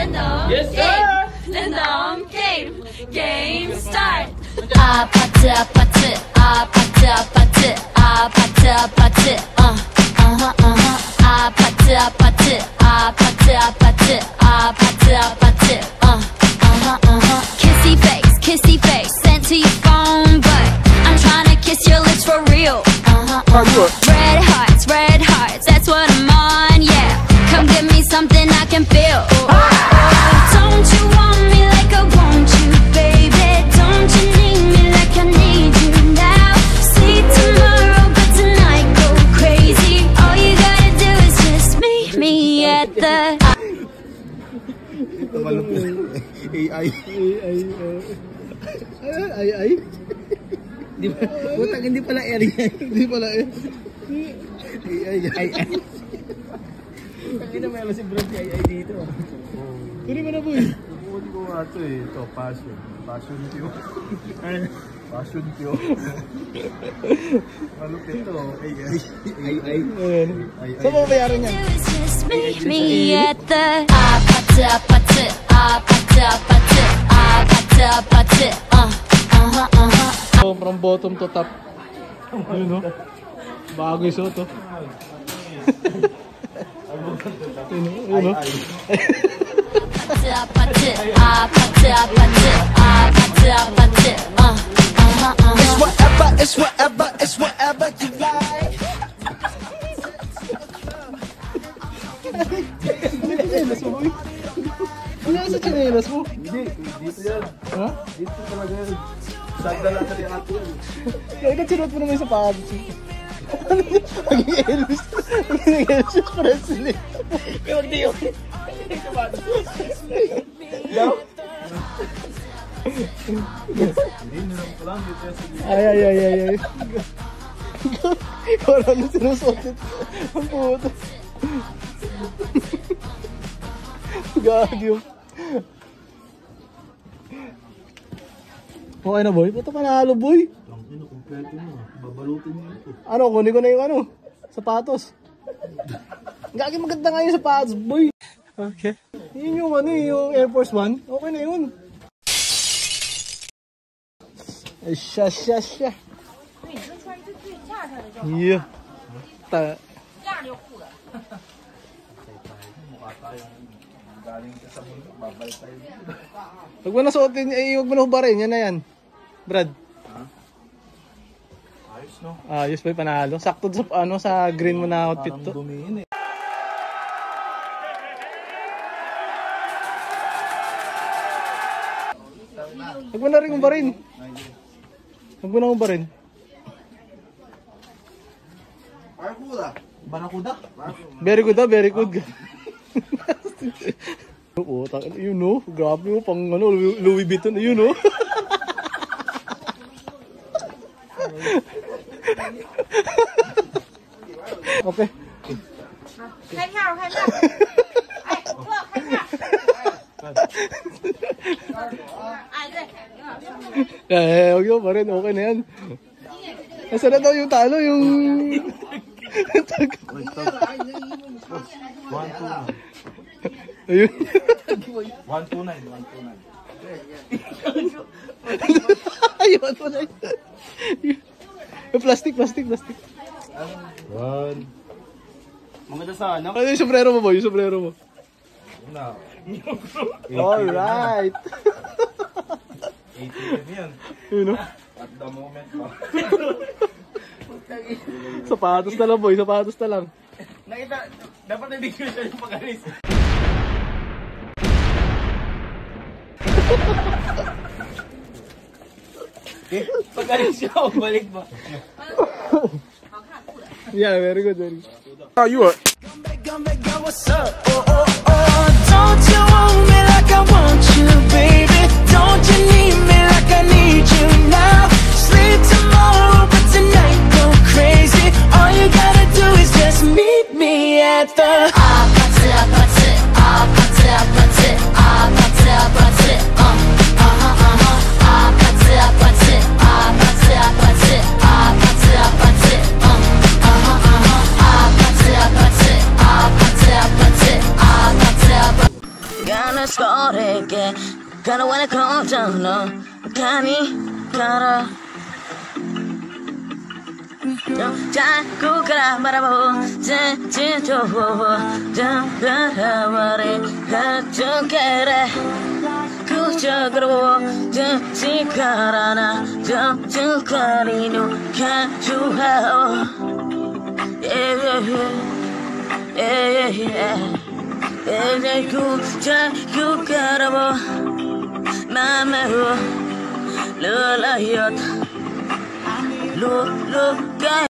Random. Yes, sir. Random game. Game start. 아파트 아파트 아파트 아파트 아파트 아파트 아파트 아파트 아파트 아파트 아파트 아파트 kissy face sent to your phone but I'm trying to kiss your lips for real. Red hearts, that's what I'm on, yeah. Come give me something I can feel. Don't you want me like I want you, baby? Don't you need me like I need you now? See tomorrow, but tonight go crazy. All you gotta do is just meet me at the AI. Di ba? Putang hindi pala air yan. Hindi pala air. AI. Ang ina meron si bro si AI dito. Kunin mo na boy. Kunin ko nga ito eh. Ito, passion. Passion Q. Passion Q. Malupit ito. AI. Saan mo bayaran yan? meet me at the 아파트 아파트 아파트 아파트 아파트 아파트 From bottom to top. Yun no? Bago yung suot oh. Yun no? 아파트 아파트 아파트 아파트 아파트 It's whatever you like. Wala sa chinelas mo? Hindi, dito yan. Ha? Dito talaga yan. Sagda lang sa ato yan. Kaya nagsinot mo naman yung sapatos. Maging Elvis. Maging Elvis Presley. Kaya magdi yun. Daw? Ay. Kung ano sinusuot ito. Ang puto. Gagyo. Okay na boy? Puto panalo boy. Ang kompleto mo. Babalutin mo ito. Ano, kunin ko na yung ano, sapatos. Gagi maganda nga yung sapatos boy. Okay. Yun yung ano, yung Air Force One. Okay na yun. Ay, siya. Yeah. Huwag mo na suotin, huwag mo na hubarin, yan na yan. Brad. Ayos no? Ayos ba yung panalo? Sakto sa, sa green mo na outfit to. Parang dumiin eh. Huwag mo na rin hubarin. Huwag mo na hubarin. Barakuda? Very good very good. Oh, you know, grabe mo pang ano, Louis Vuitton, you know. Okay. 开票。哎，不，开票。哎，对。Huwag mo pa rin, okay na yan. Nasaan na daw yung talo, yung... 129. Ayun. 129. Ayun mo na yun. Yung plastic. One. Maganda sa ano? Ano yung sombrero mo boy? Yung sombrero mo. Una. Alright. 80 yan. Yun no? At the moment ba? Sapatos na lang boy, sapatos na lang. Nakita, dapat nabigyo siya yung pag-alis. Pag-alis siya, balik ba? Yeah, very good. How you are? What's up? Don't you want me like I want you, baby? Don't you need me like I need you now? Sleep tomorrow, but tonight go crazy. All you gotta do is just meet me at the 아파트 아파트 아파트 아파트 아파트 아파트 아파트 아파트 아파트 아파트 아파트 아파트 아파트 아파트 아파트 아파트 gonna score again. Kinda wanna calm down, no. Gotta. 자꾸 가라 말아보 진짜 잠깐만에 가져가라 구적으로 지가라나 점점거리는 가져와 자꾸 가라보 맘으로 Look,